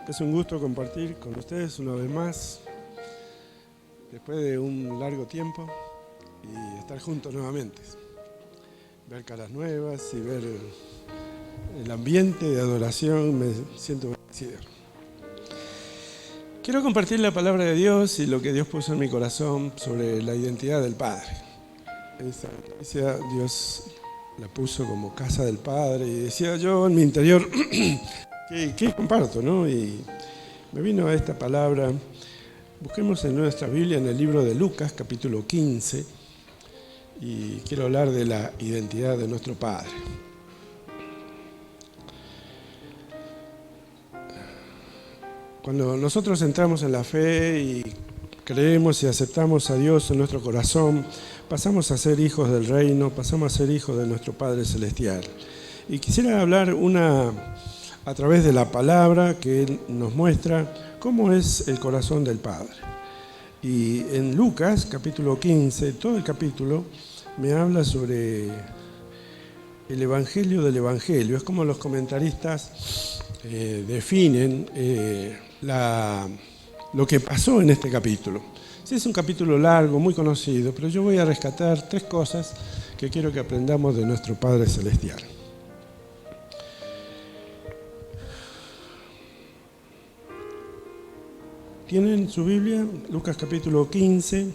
Es un gusto compartir con ustedes una vez más, después de un largo tiempo, y estar juntos nuevamente. Ver caras nuevas y ver el ambiente de adoración, me siento bendecido. Quiero compartir la palabra de Dios y lo que Dios puso en mi corazón sobre la identidad del Padre. Esa iglesia Dios la puso como casa del Padre, y decía yo en mi interior, ¿qué comparto, no? Y me vino a esta palabra. Busquemos en nuestra Biblia, en el libro de Lucas, capítulo 15, y quiero hablar de la identidad de nuestro Padre. Cuando nosotros entramos en la fe y creemos y aceptamos a Dios en nuestro corazón, pasamos a ser hijos del reino, pasamos a ser hijos de nuestro Padre Celestial. Y quisiera hablar a través de la palabra que Él nos muestra cómo es el corazón del Padre. Y en Lucas, capítulo 15, todo el capítulo me habla sobre el Evangelio del Evangelio. Es como los comentaristas definen lo que pasó en este capítulo. Sí, es un capítulo largo, muy conocido, pero yo voy a rescatar 3 cosas que quiero que aprendamos de nuestro Padre Celestial. ¿Tienen su Biblia? Lucas capítulo 15.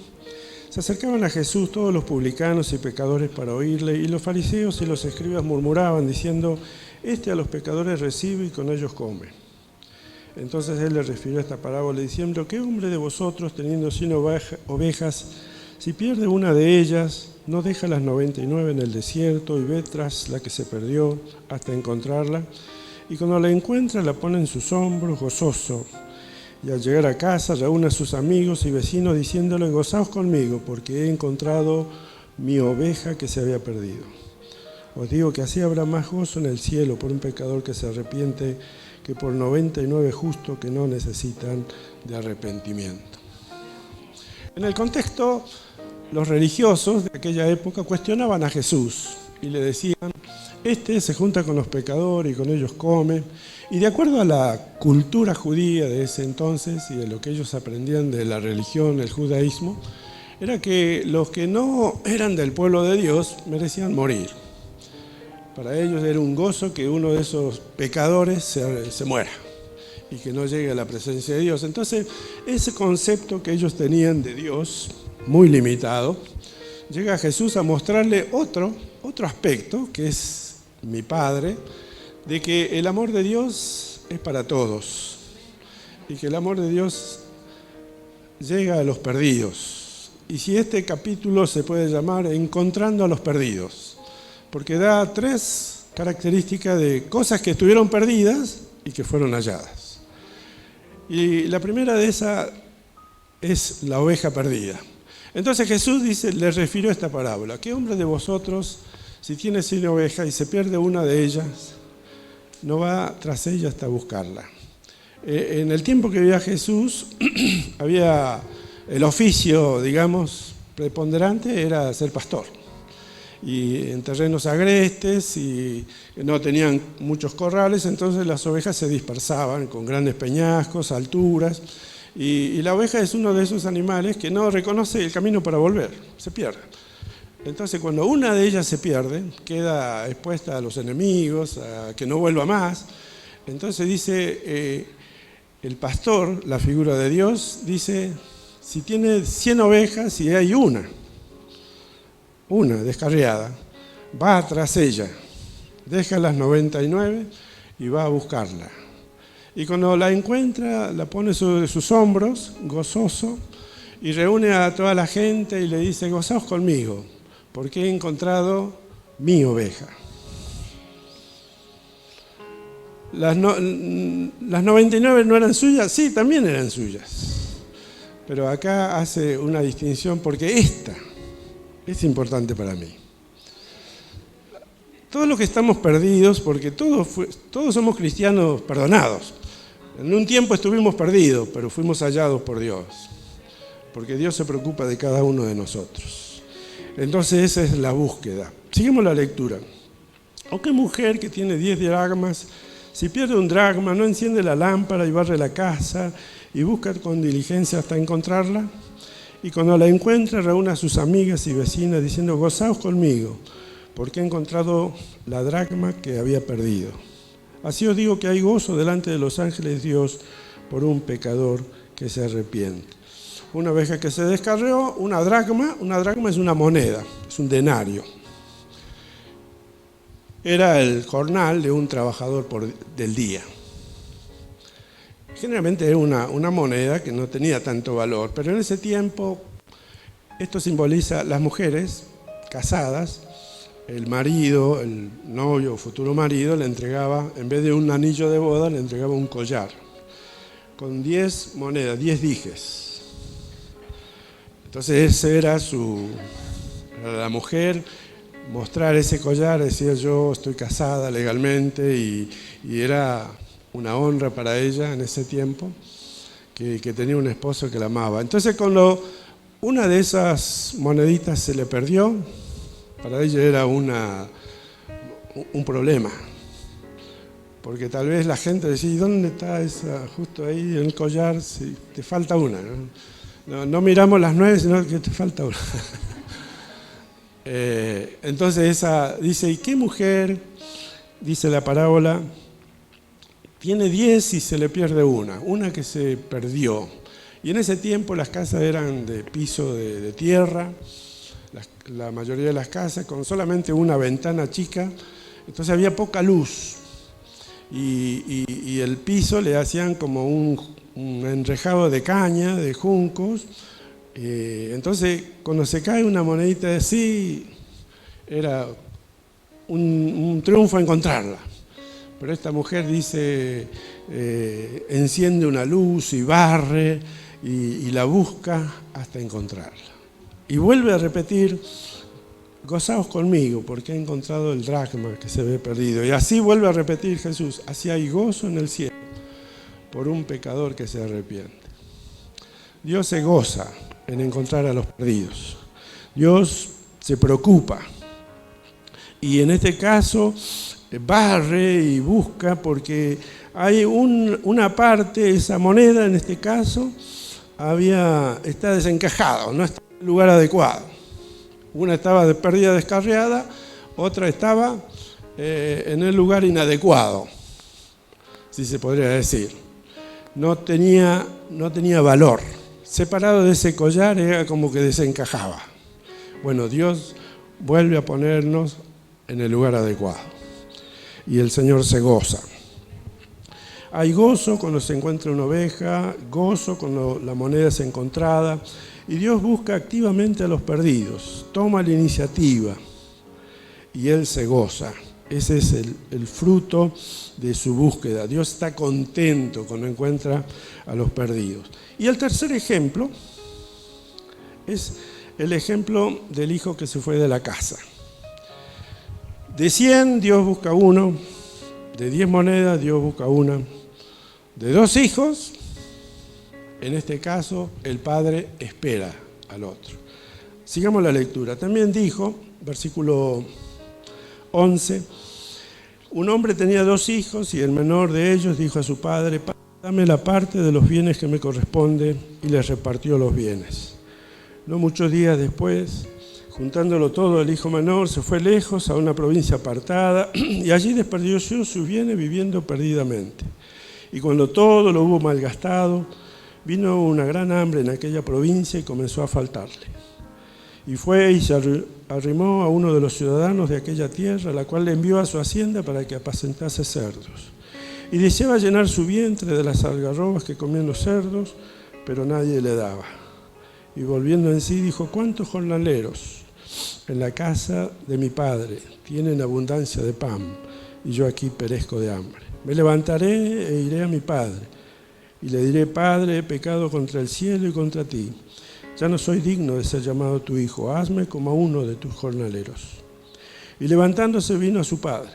Se acercaban a Jesús todos los publicanos y pecadores para oírle, y los fariseos y los escribas murmuraban, diciendo: Este a los pecadores recibe y con ellos come. Entonces Él les refirió esta parábola diciendo: ¿Qué hombre de vosotros, teniendo 100 ovejas, si pierde una de ellas, no deja las 99 en el desierto y ve tras la que se perdió hasta encontrarla? Y cuando la encuentra, la pone en sus hombros gozoso. Y al llegar a casa, reúne a sus amigos y vecinos diciéndole: Gozaos conmigo, porque he encontrado mi oveja que se había perdido. Os digo que así habrá más gozo en el cielo por un pecador que se arrepiente que por 99 justos que no necesitan de arrepentimiento. En el contexto, los religiosos de aquella época cuestionaban a Jesús y le decían: Este se junta con los pecadores y con ellos come. Y de acuerdo a la cultura judía de ese entonces y de lo que ellos aprendían de la religión, el judaísmo, era que los que no eran del pueblo de Dios merecían morir. Para ellos era un gozo que uno de esos pecadores se muera y que no llegue a la presencia de Dios. Entonces, ese concepto que ellos tenían de Dios, muy limitado, llega Jesús a mostrarle otro aspecto, que es mi Padre, de que el amor de Dios es para todos y que el amor de Dios llega a los perdidos. Y si este capítulo se puede llamar Encontrando a los perdidos, porque da 3 características de cosas que estuvieron perdidas y que fueron halladas. Y la primera de esas es la oveja perdida. Entonces Jesús le refirió esta parábola: ¿Qué hombre de vosotros, si tiene 100 ovejas y se pierde una de ellas, no va tras ella hasta buscarla? En el tiempo que vivía Jesús, había el oficio, digamos, preponderante era ser pastor. Y en terrenos agrestes y no tenían muchos corrales, entonces las ovejas se dispersaban con grandes peñascos, alturas. Y la oveja es uno de esos animales que no reconoce el camino para volver, se pierde. Entonces, cuando una de ellas se pierde, queda expuesta a los enemigos, a que no vuelva más. Entonces dice, el pastor, la figura de Dios, dice: si tiene 100 ovejas y hay una descarriada, va tras ella, deja las 99 y va a buscarla. Y cuando la encuentra, la pone sobre sus hombros, gozoso, y reúne a toda la gente y le dice: Gozaos conmigo, porque he encontrado mi oveja. Las 99 no eran suyas, sí, también eran suyas. Pero acá hace una distinción porque esta es importante para mí. Todos los que estamos perdidos, porque todos somos cristianos perdonados. En un tiempo estuvimos perdidos, pero fuimos hallados por Dios. porque Dios se preocupa de cada uno de nosotros. Entonces esa es la búsqueda. Seguimos la lectura. ¿O qué mujer que tiene 10 dracmas, si pierde un dracma, no enciende la lámpara y barre la casa y busca con diligencia hasta encontrarla? Y cuando la encuentra, reúne a sus amigas y vecinas diciendo: gozaos conmigo, porque he encontrado la dracma que había perdido. Así os digo que hay gozo delante de los ángeles de Dios por un pecador que se arrepiente. Una oveja que se descarrió, una dracma es una moneda, es un denario. Era el jornal de un trabajador del día. Generalmente era una moneda que no tenía tanto valor, pero en ese tiempo esto simboliza las mujeres casadas, el marido, el novio o futuro marido le entregaba, en vez de un anillo de boda, le entregaba un collar con 10 monedas, 10 dijes. Entonces ese era la mujer, mostrar ese collar, decía: yo estoy casada legalmente, y era una honra para ella en ese tiempo, que tenía un esposo que la amaba. Entonces cuando una de esas moneditas se le perdió, para ella era un problema, porque tal vez la gente decía: ¿y dónde está esa? Justo ahí en el collar, sí, te falta una, ¿no? No miramos las 9, sino que te falta una. Entonces esa dice: ¿y qué mujer, dice la parábola, tiene 10 y se le pierde una que se perdió? Y en ese tiempo las casas eran de piso de tierra, la mayoría de las casas con solamente una ventana chica, entonces había poca luz, y el piso le hacían como un enrejado de caña, de juncos. Entonces cuando se cae una monedita así, era un triunfo encontrarla. Pero esta mujer dice, enciende una luz y barre y la busca hasta encontrarla. Y vuelve a repetir: gozaos conmigo, porque he encontrado el dracma que se había perdido. Y así vuelve a repetir Jesús: así hay gozo en el cielo por un pecador que se arrepiente. Dios se goza en encontrar a los perdidos. Dios se preocupa. Y en este caso barre y busca, porque hay una parte, esa moneda en este caso, está desencajada, no está en el lugar adecuado. Una estaba perdida, descarriada, otra estaba en el lugar inadecuado, si se podría decir. No tenía valor. Separado de ese collar era como que desencajaba. Bueno, Dios vuelve a ponernos en el lugar adecuado. Y el Señor se goza. Hay gozo cuando se encuentra una oveja, gozo cuando la moneda es encontrada. Y Dios busca activamente a los perdidos, toma la iniciativa y Él se goza. Ese es el fruto de su búsqueda. Dios está contento cuando encuentra a los perdidos. Y el tercer ejemplo es el ejemplo del hijo que se fue de la casa. De 100 Dios busca uno, de 10 monedas Dios busca una, de 2 hijos, en este caso el padre espera al otro. Sigamos la lectura. También dijo, versículo 11, un hombre tenía 2 hijos y el menor de ellos dijo a su padre: dame la parte de los bienes que me corresponde, y les repartió los bienes. No muchos días después, juntándolo todo, el hijo menor se fue lejos a una provincia apartada y allí desperdició sus bienes viviendo perdidamente. Y cuando todo lo hubo malgastado, vino una gran hambre en aquella provincia y comenzó a faltarle. Y fue y se arrimó a uno de los ciudadanos de aquella tierra, la cual le envió a su hacienda para que apacentase cerdos. Y deseaba llenar su vientre de las algarrobas que comían los cerdos, pero nadie le daba. Y volviendo en sí dijo: ¿cuántos jornaleros en la casa de mi padre tienen abundancia de pan, y yo aquí perezco de hambre? Me levantaré e iré a mi padre, y le diré: Padre, he pecado contra el cielo y contra ti. Ya no soy digno de ser llamado tu hijo, hazme como a uno de tus jornaleros. Y levantándose vino a su padre.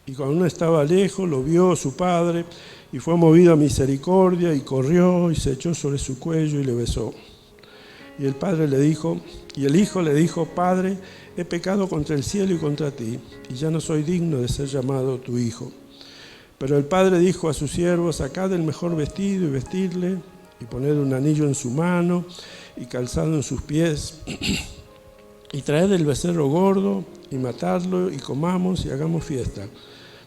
Y cuando uno estaba lejos, lo vio su padre, y fue movido a misericordia, y corrió, y se echó sobre su cuello, y le besó. Y el hijo le dijo, Padre, he pecado contra el cielo y contra ti, y ya no soy digno de ser llamado tu hijo. Pero el padre dijo a sus siervos, sacad el mejor vestido y vestidle, y poned un anillo en su mano y calzado en sus pies, y traed el becerro gordo y matadlo y comamos y hagamos fiesta,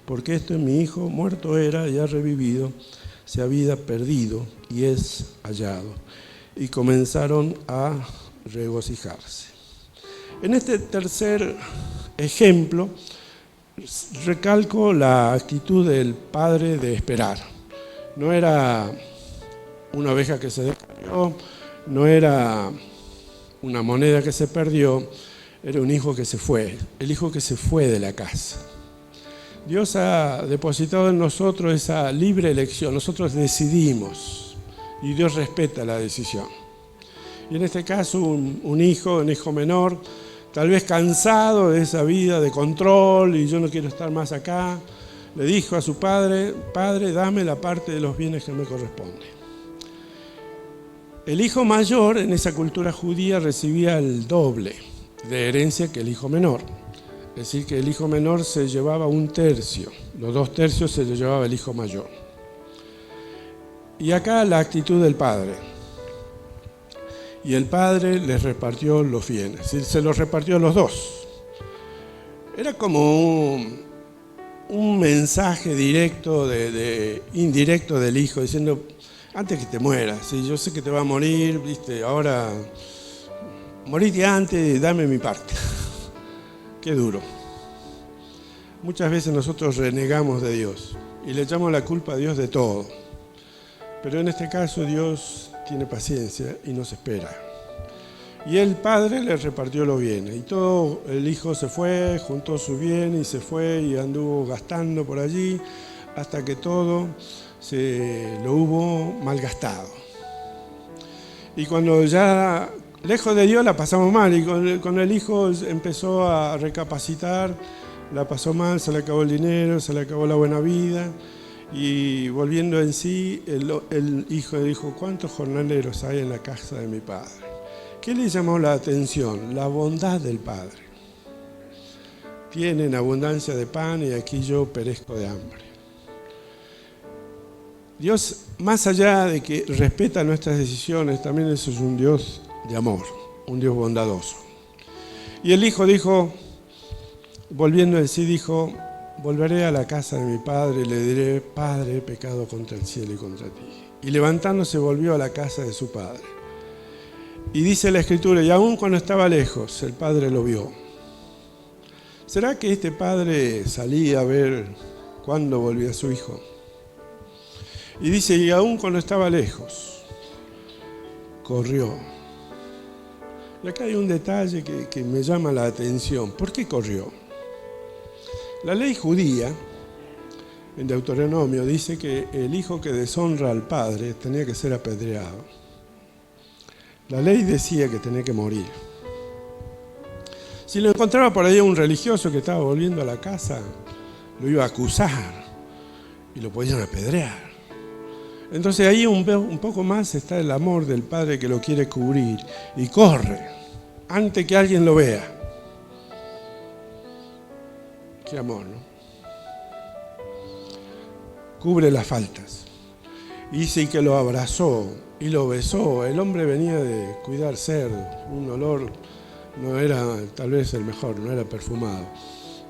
porque esto es mi hijo, muerto era y ha revivido, se había perdido y es hallado. Y comenzaron a regocijarse. En este tercer ejemplo, recalco la actitud del padre de esperar. No era una oveja que se descarrió, no era una moneda que se perdió, era un hijo que se fue, el hijo que se fue de la casa. Dios ha depositado en nosotros esa libre elección, nosotros decidimos y Dios respeta la decisión. Y en este caso un hijo menor, tal vez cansado de esa vida de control y yo no quiero estar más acá, le dijo a su padre, Padre, dame la parte de los bienes que me corresponde. El hijo mayor en esa cultura judía recibía el doble de herencia que el hijo menor. Es decir, que el hijo menor se llevaba 1/3, los 2/3 se lo llevaba el hijo mayor. Y acá la actitud del padre. Y el padre les repartió los bienes, es decir, se los repartió a los dos. Era como un mensaje directo, indirecto del hijo, diciendo, antes que te mueras, ¿sí? Yo sé que te va a morir, ¿viste? Ahora, morite antes, dame mi parte. Qué duro. Muchas veces nosotros renegamos de Dios y le echamos la culpa a Dios de todo. Pero en este caso Dios tiene paciencia y nos espera. Y el padre le repartió los bienes. Y todo el hijo se fue, juntó su bien y se fue y anduvo gastando por allí hasta que todo se lo hubo malgastado. Y cuando ya lejos de Dios la pasamos mal y con el hijo empezó a recapacitar, la pasó mal, se le acabó el dinero, se le acabó la buena vida y volviendo en sí, el hijo dijo, ¿cuántos jornaleros hay en la casa de mi padre? ¿Qué le llamó la atención? La bondad del padre. Tienen abundancia de pan y aquí yo perezco de hambre. Dios, más allá de que respeta nuestras decisiones, también es un Dios de amor, un Dios bondadoso. Y el hijo dijo, volviendo en sí, dijo, volveré a la casa de mi padre y le diré, Padre, he pecado contra el cielo y contra ti. Y levantándose volvió a la casa de su padre. Y dice la Escritura, y aún cuando estaba lejos, el padre lo vio. ¿Será que este padre salía a ver cuándo volvía su hijo? Y dice, y aún cuando estaba lejos, corrió. Y acá hay un detalle que me llama la atención. ¿Por qué corrió? La ley judía, en Deuteronomio, dice que el hijo que deshonra al padre tenía que ser apedreado. La ley decía que tenía que morir. Si lo encontraba por ahí un religioso que estaba volviendo a la casa, lo iba a acusar y lo podían apedrear. Entonces ahí un poco más está el amor del padre que lo quiere cubrir y corre antes que alguien lo vea. Qué amor, ¿no? Cubre las faltas. Y dice que lo abrazó y lo besó. El hombre venía de cuidar cerdo, un olor no era tal vez el mejor, no era perfumado,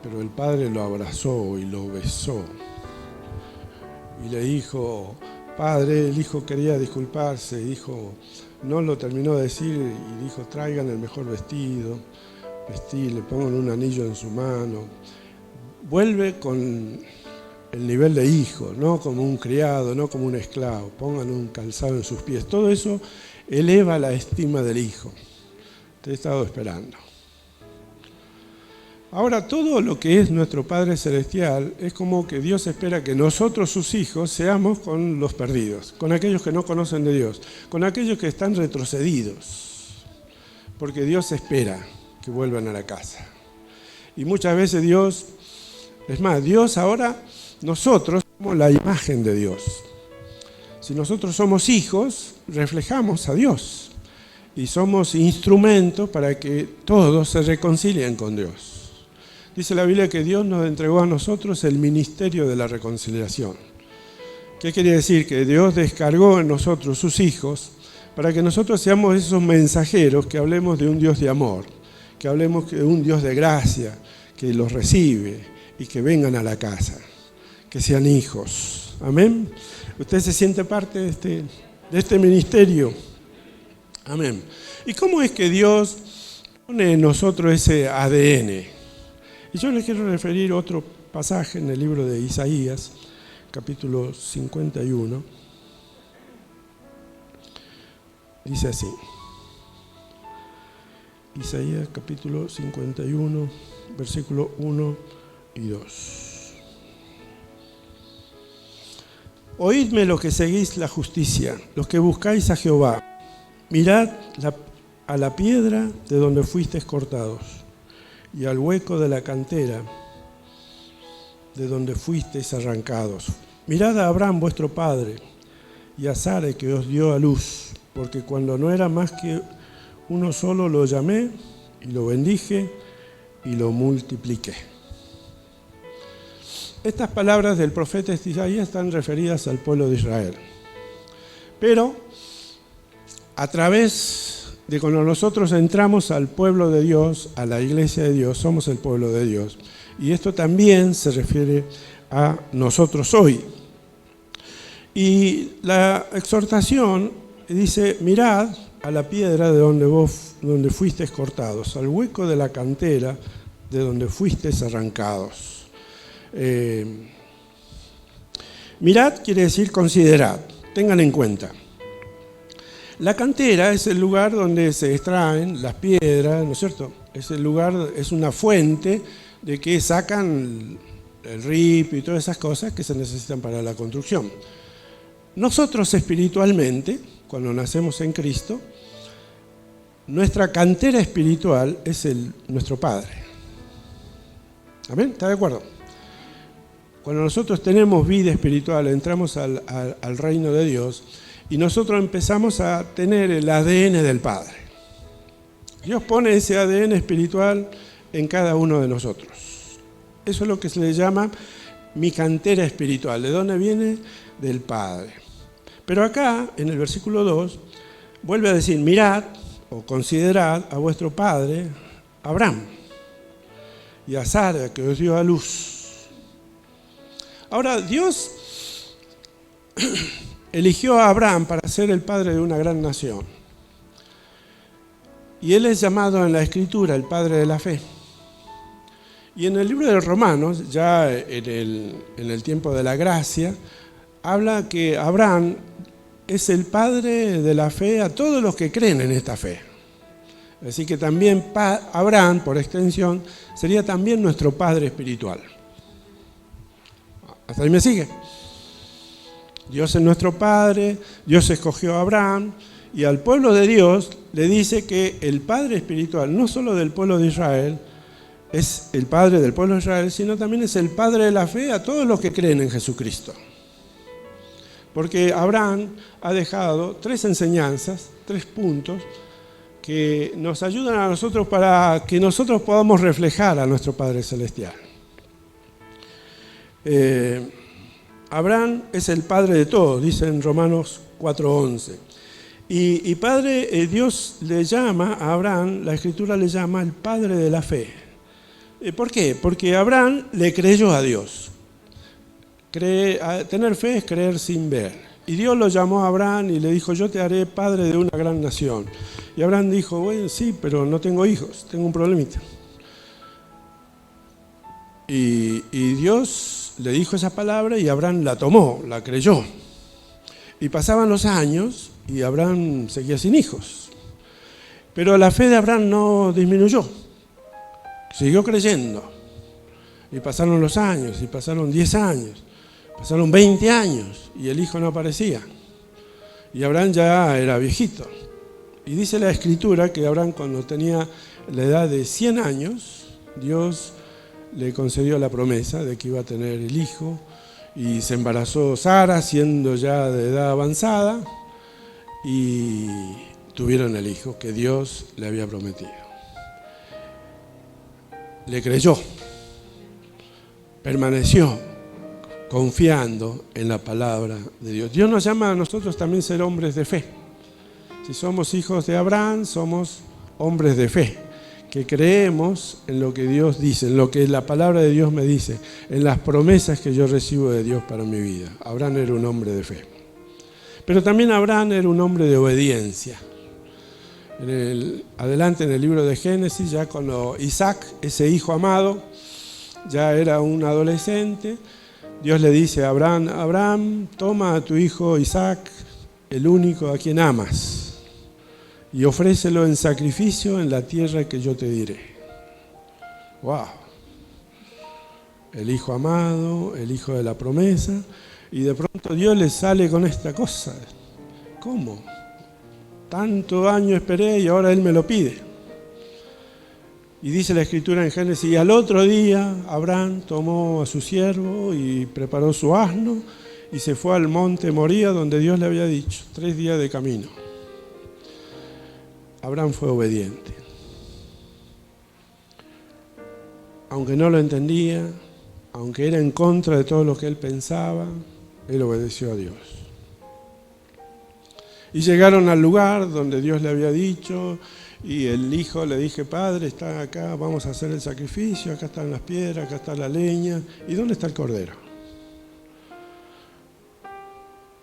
pero el padre lo abrazó y lo besó y le dijo, Padre, el hijo quería disculparse, y dijo, no lo terminó de decir y dijo, traigan el mejor vestido, le pongan un anillo en su mano. Vuelve con el nivel de hijo, no como un criado, no como un esclavo, pongan un calzado en sus pies. Todo eso eleva la estima del hijo. Te he estado esperando. Ahora, todo lo que es nuestro Padre Celestial es como que Dios espera que nosotros, sus hijos, seamos con los perdidos, con aquellos que no conocen de Dios, con aquellos que están retrocedidos, porque Dios espera que vuelvan a la casa. Y muchas veces Dios, es más, Dios ahora, nosotros somos la imagen de Dios. Si nosotros somos hijos, reflejamos a Dios. y somos instrumentos para que todos se reconcilien con Dios. Dice la Biblia que Dios nos entregó a nosotros el ministerio de la reconciliación. ¿Qué quiere decir? Que Dios descargó en nosotros, sus hijos, para que nosotros seamos esos mensajeros que hablemos de un Dios de amor, que hablemos de un Dios de gracia, que los recibe y que vengan a la casa, que sean hijos. Amén. ¿Usted se siente parte de este ministerio? Amén. ¿Y cómo es que Dios pone en nosotros ese ADN? Y yo les quiero referir otro pasaje en el libro de Isaías, capítulo 51. Dice así. Isaías capítulo 51, versículo 1 y 2. Oídme los que seguís la justicia, los que buscáis a Jehová. Mirad a la piedra de donde fuisteis cortados y al hueco de la cantera de donde fuisteis arrancados. Mirad a Abraham vuestro padre y a Sara que os dio a luz, porque cuando no era más que uno solo lo llamé y lo bendije y lo multipliqué. Estas palabras del profeta Isaías están referidas al pueblo de Israel. Pero a través de cuando nosotros entramos al pueblo de Dios, a la iglesia de Dios, somos el pueblo de Dios. Y esto también se refiere a nosotros hoy. Y la exhortación dice, mirad a la piedra de donde fuisteis cortados, al hueco de la cantera de donde fuisteis arrancados. Mirad quiere decir considerad, tengan en cuenta. La cantera es el lugar donde se extraen las piedras, ¿no es cierto? Es el lugar, es una fuente de que sacan el ripio y todas esas cosas que se necesitan para la construcción. Nosotros espiritualmente, cuando nacemos en Cristo, nuestra cantera espiritual es nuestro Padre. ¿Amén? ¿Está de acuerdo? Cuando nosotros tenemos vida espiritual, entramos al reino de Dios y nosotros empezamos a tener el ADN del Padre. Dios pone ese ADN espiritual en cada uno de nosotros. Eso es lo que se le llama mi cantera espiritual. ¿De dónde viene? Del Padre. Pero acá, en el versículo 2, vuelve a decir, mirad o considerad a vuestro padre Abraham y a Sara que os dio a luz. Ahora, Dios eligió a Abraham para ser el padre de una gran nación. Y él es llamado en la Escritura el padre de la fe. Y en el libro de Romanos, ya en el tiempo de la gracia, habla que Abraham es el padre de la fe a todos los que creen en esta fe. Así que también Abraham, por extensión, sería también nuestro padre espiritual. ¿Hasta ahí me sigue? Dios es nuestro padre, Dios escogió a Abraham y al pueblo de Dios le dice que el padre espiritual, no solo del pueblo de Israel, es el padre del pueblo de Israel, sino también es el padre de la fe a todos los que creen en Jesucristo. Porque Abraham ha dejado 3 enseñanzas, 3 puntos, que nos ayudan a nosotros para que nosotros podamos reflejar a nuestro Padre Celestial. Abraham es el padre de todos, dice en Romanos 4:11. Y padre, Dios le llama a Abraham, la Escritura le llama el padre de la fe. ¿Por qué? Porque Abraham le creyó a Dios. Tener fe es creer sin ver. Y Dios lo llamó a Abraham y le dijo, yo te haré padre de una gran nación. Y Abraham dijo, bueno, sí, pero no tengo hijos, tengo un problemita. Y Dios le dijo esa palabra y Abraham la tomó, la creyó. Y pasaban los años y Abraham seguía sin hijos. Pero la fe de Abraham no disminuyó, siguió creyendo. Y pasaron los años, y pasaron 10 años, pasaron 20 años y el hijo no aparecía. Y Abraham ya era viejito. Y dice la Escritura que Abraham, cuando tenía la edad de 100 años, Dios le concedió la promesa de que iba a tener el hijo. Y se embarazó Sara, siendo ya de edad avanzada. Y tuvieron el hijo que Dios le había prometido. Le creyó, permaneció confiando en la palabra de Dios. Dios nos llama a nosotros también ser hombres de fe. Si somos hijos de Abraham, somos hombres de fe, que creemos en lo que Dios dice, en lo que la palabra de Dios me dice, en las promesas que yo recibo de Dios para mi vida. Abraham era un hombre de fe. Pero también Abraham era un hombre de obediencia. Adelante en el libro de Génesis, ya cuando Isaac, ese hijo amado, ya era un adolescente, Dios le dice a Abraham: Abraham, toma a tu hijo Isaac, el único a quien amas, y ofrécelo en sacrificio en la tierra que yo te diré. ¡Wow! El hijo amado, el hijo de la promesa, y de pronto Dios le sale con esta cosa. ¿Cómo? Tanto año esperé y ahora Él me lo pide. Y dice la Escritura en Génesis: y al otro día Abraham tomó a su siervo y preparó su asno y se fue al monte Moría, donde Dios le había dicho, 3 días de camino. Abraham fue obediente. Aunque no lo entendía, aunque era en contra de todo lo que él pensaba, él obedeció a Dios. Y llegaron al lugar donde Dios le había dicho, y el hijo le dije: Padre, está acá, vamos a hacer el sacrificio, acá están las piedras, acá está la leña, ¿y dónde está el cordero?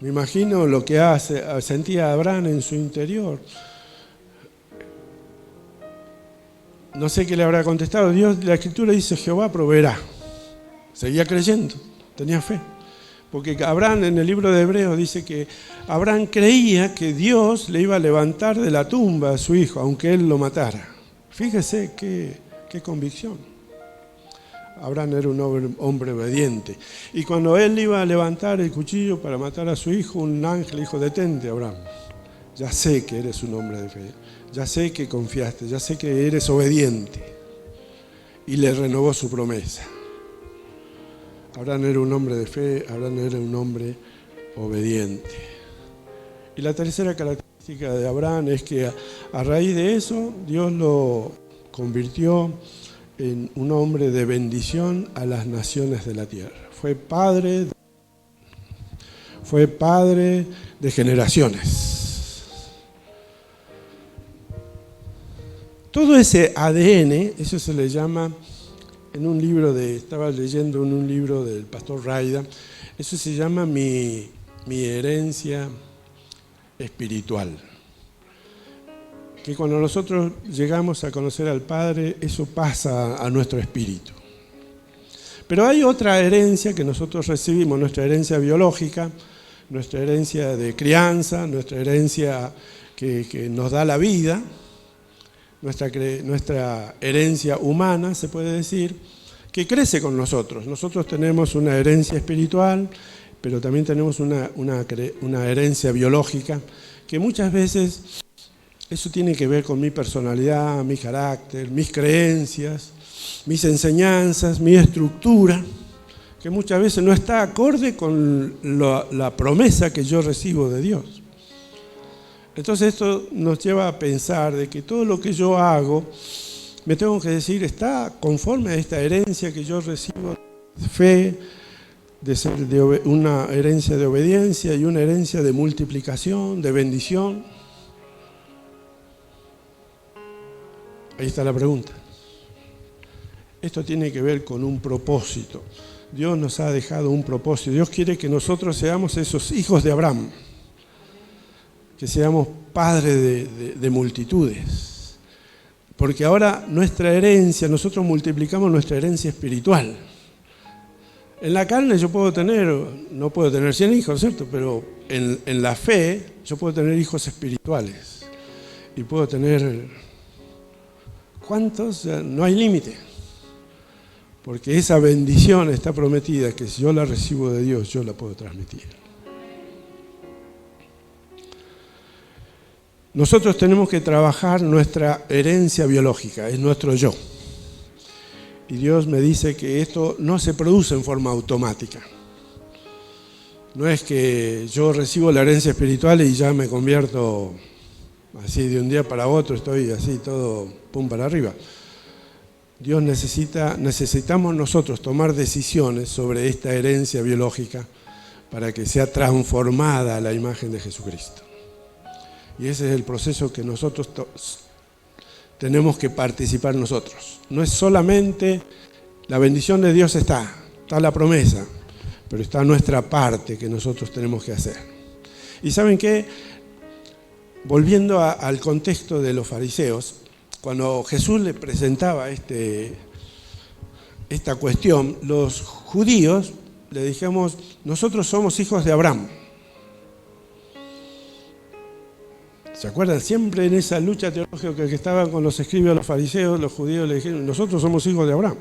Me imagino lo que sentía Abraham en su interior. No sé qué le habrá contestado. Dios, la Escritura dice: Jehová proveerá. Seguía creyendo, tenía fe. Porque Abraham, en el libro de Hebreos, dice que Abraham creía que Dios le iba a levantar de la tumba a su hijo, aunque él lo matara. Fíjese qué convicción. Abraham era un hombre obediente. Y cuando él iba a levantar el cuchillo para matar a su hijo, un ángel dijo: detente, Abraham. Ya sé que eres un hombre de fe. Ya sé que confiaste. Ya sé que eres obediente. Y le renovó su promesa. Abraham era un hombre de fe, Abraham era un hombre obediente. Y la tercera característica de Abraham es que a raíz de eso Dios lo convirtió en un hombre de bendición a las naciones de la tierra. Fue padre de generaciones. Todo ese ADN, eso se le llama... En un libro estaba leyendo en un libro del pastor Raida, eso se llama mi herencia espiritual. Que cuando nosotros llegamos a conocer al Padre, eso pasa a nuestro espíritu. Pero hay otra herencia que nosotros recibimos, nuestra herencia biológica, nuestra herencia de crianza, nuestra herencia que nos da la vida, nuestra herencia humana, se puede decir, que crece con nosotros. Nosotros tenemos una herencia espiritual, pero también tenemos una herencia biológica, que muchas veces eso tiene que ver con mi personalidad, mi carácter, mis creencias, mis enseñanzas, mi estructura, que muchas veces no está acorde con la promesa que yo recibo de Dios. Entonces esto nos lleva a pensar de que todo lo que yo hago, me tengo que decir, está conforme a esta herencia que yo recibo de fe, de ser una herencia de obediencia y una herencia de multiplicación, de bendición. Ahí está la pregunta. Esto tiene que ver con un propósito. Dios nos ha dejado un propósito. Dios quiere que nosotros seamos esos hijos de Abraham, que seamos padres de multitudes. Porque ahora nuestra herencia, nosotros multiplicamos nuestra herencia espiritual. En la carne yo no puedo tener 100 hijos, ¿cierto? Pero en la fe yo puedo tener hijos espirituales. Y puedo tener, ¿cuántos? No hay límite. Porque esa bendición está prometida, que si yo la recibo de Dios, yo la puedo transmitir. Nosotros tenemos que trabajar nuestra herencia biológica, es nuestro yo. Y Dios me dice que esto no se produce en forma automática. No es que yo recibo la herencia espiritual y ya me convierto así de un día para otro estoy así todo pum para arriba. Necesitamos nosotros tomar decisiones sobre esta herencia biológica para que sea transformada a la imagen de Jesucristo. Y ese es el proceso que nosotros tenemos que participar nosotros. No es solamente la bendición de Dios, está la promesa, pero está nuestra parte que nosotros tenemos que hacer. ¿Y saben qué? Volviendo al contexto de los fariseos, cuando Jesús le presentaba esta cuestión, los judíos le dijimos, nosotros somos hijos de Abraham. ¿Se acuerdan? Siempre en esa lucha teológica que estaban con los escribas, los fariseos, los judíos le dijeron, nosotros somos hijos de Abraham.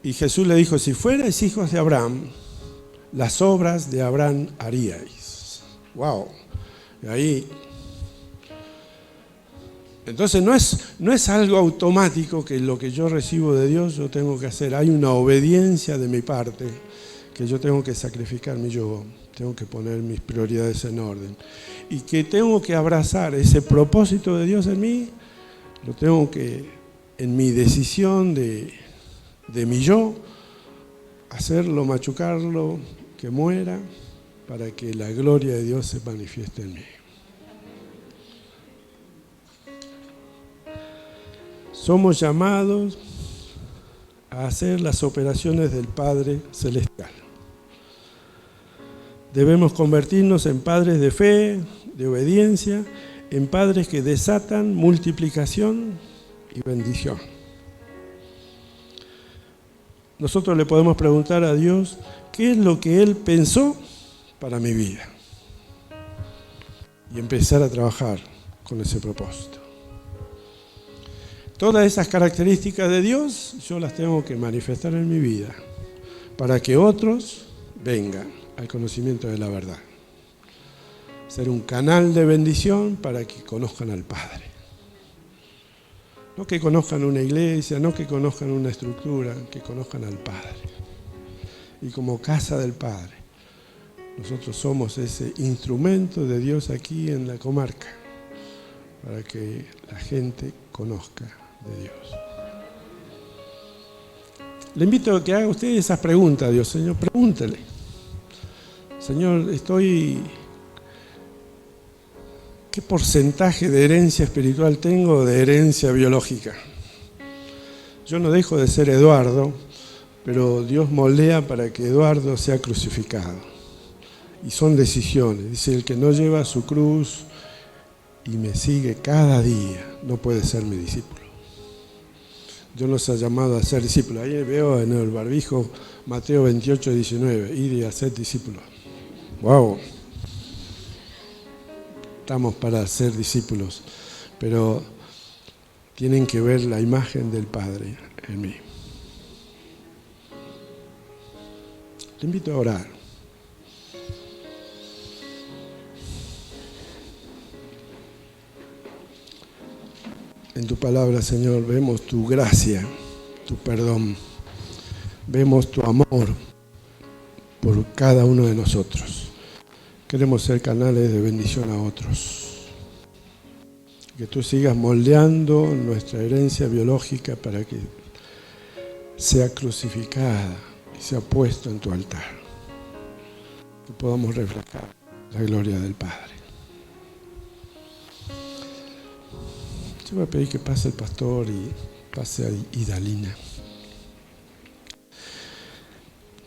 Y Jesús le dijo, si fuerais hijos de Abraham, las obras de Abraham haríais. ¡Wow! Y ahí... Entonces no es algo automático que lo que yo recibo de Dios yo tengo que hacer. Hay una obediencia de mi parte, que yo tengo que sacrificar mi yo, tengo que poner mis prioridades en orden. Y que tengo que abrazar ese propósito de Dios en mí, lo tengo que, en mi decisión de mi yo, hacerlo, machucarlo, que muera, para que la gloria de Dios se manifieste en mí. Somos llamados a hacer las operaciones del Padre Celestial. Debemos convertirnos en padres de fe, de obediencia, en padres que desatan multiplicación y bendición. Nosotros le podemos preguntar a Dios qué es lo que Él pensó para mi vida y empezar a trabajar con ese propósito. Todas esas características de Dios yo las tengo que manifestar en mi vida para que otros vengan al conocimiento de la verdad. Ser un canal de bendición para que conozcan al Padre. No que conozcan una iglesia, no que conozcan una estructura, que conozcan al Padre. Y como casa del Padre, nosotros somos ese instrumento de Dios aquí en la comarca para que la gente conozca de Dios. Le invito a que haga usted esas preguntas a Dios. Señor, pregúntele. Señor, ¿qué porcentaje de herencia espiritual tengo o de herencia biológica? Yo no dejo de ser Eduardo, pero Dios moldea para que Eduardo sea crucificado. Y son decisiones. Dice, el que no lleva su cruz y me sigue cada día, no puede ser mi discípulo. Dios nos ha llamado a ser discípulos. Ahí veo en el barbijo Mateo 28, 19, ir y hacer discípulos. ¡Wow! Estamos para ser discípulos, pero tienen que ver la imagen del Padre en mí. Te invito a orar. En tu palabra, Señor, vemos tu gracia, tu perdón. Vemos tu amor por cada uno de nosotros. Queremos ser canales de bendición a otros. Que tú sigas moldeando nuestra herencia biológica para que sea crucificada y sea puesto en tu altar. Que podamos reflejar la gloria del Padre. Yo voy a pedir que pase el pastor y pase a Idalina.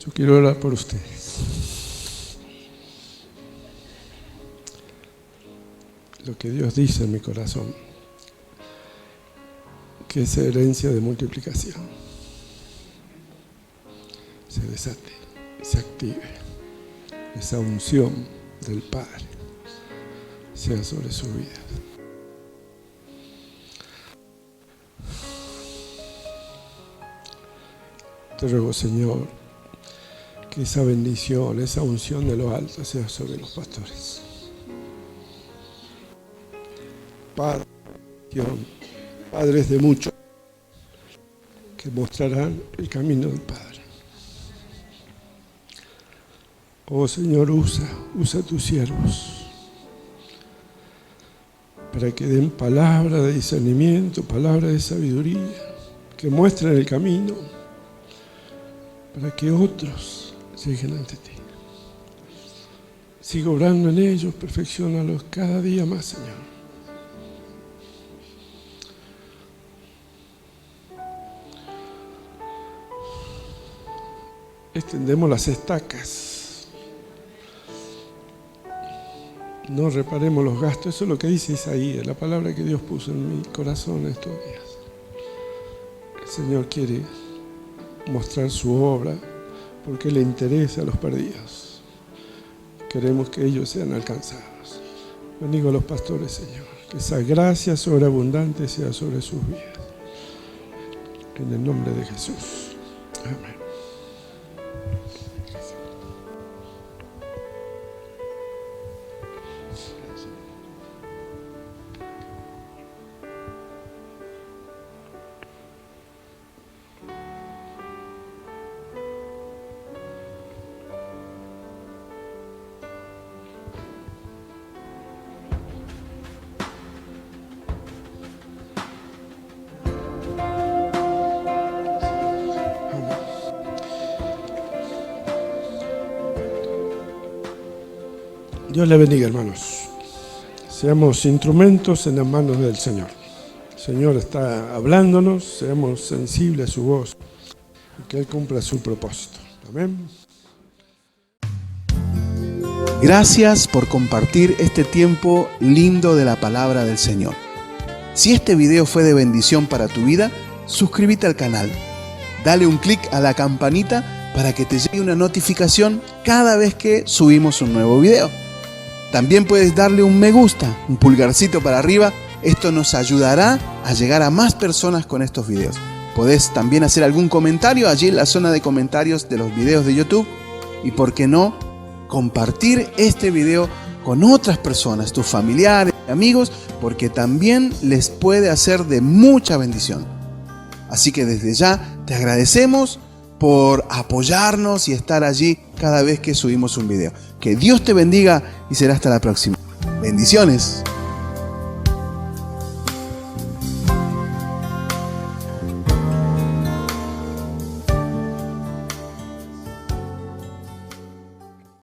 Yo quiero orar por ustedes. Lo que Dios dice en mi corazón, que esa herencia de multiplicación se desate, se active, esa unción del Padre sea sobre su vida. Te ruego, Señor, que esa bendición, esa unción de lo alto sea sobre los pastores. Padres de muchos que mostrarán el camino del Padre. Oh Señor, usa tus siervos. para que den palabra de discernimiento, palabra de sabiduría, que muestren el camino, para que otros lleguen ante ti. Sigue obrando en ellos, perfecciónalos cada día más, Señor. Extendemos las estacas. No reparemos los gastos. Eso es lo que dice Isaías, la palabra que Dios puso en mi corazón estos días. El Señor quiere mostrar su obra porque le interesa a los perdidos. Queremos que ellos sean alcanzados. Bendigo a los pastores, Señor. Que esa gracia sobreabundante sea sobre sus vidas. En el nombre de Jesús. Amén. Dios le bendiga, hermanos. Seamos instrumentos en las manos del Señor. El Señor está hablándonos, seamos sensibles a su voz y que Él cumpla su propósito. Amén. Gracias por compartir este tiempo lindo de la palabra del Señor. Si este video fue de bendición para tu vida, suscríbete al canal. Dale un clic a la campanita para que te llegue una notificación cada vez que subimos un nuevo video. También puedes darle un me gusta, un pulgarcito para arriba. Esto nos ayudará a llegar a más personas con estos videos. Podés también hacer algún comentario allí en la zona de comentarios de los videos de YouTube. Y por qué no, compartir este video con otras personas, tus familiares, amigos, porque también les puede hacer de mucha bendición. Así que desde ya te agradecemos por apoyarnos y estar allí cada vez que subimos un video. Que Dios te bendiga y será hasta la próxima. Bendiciones.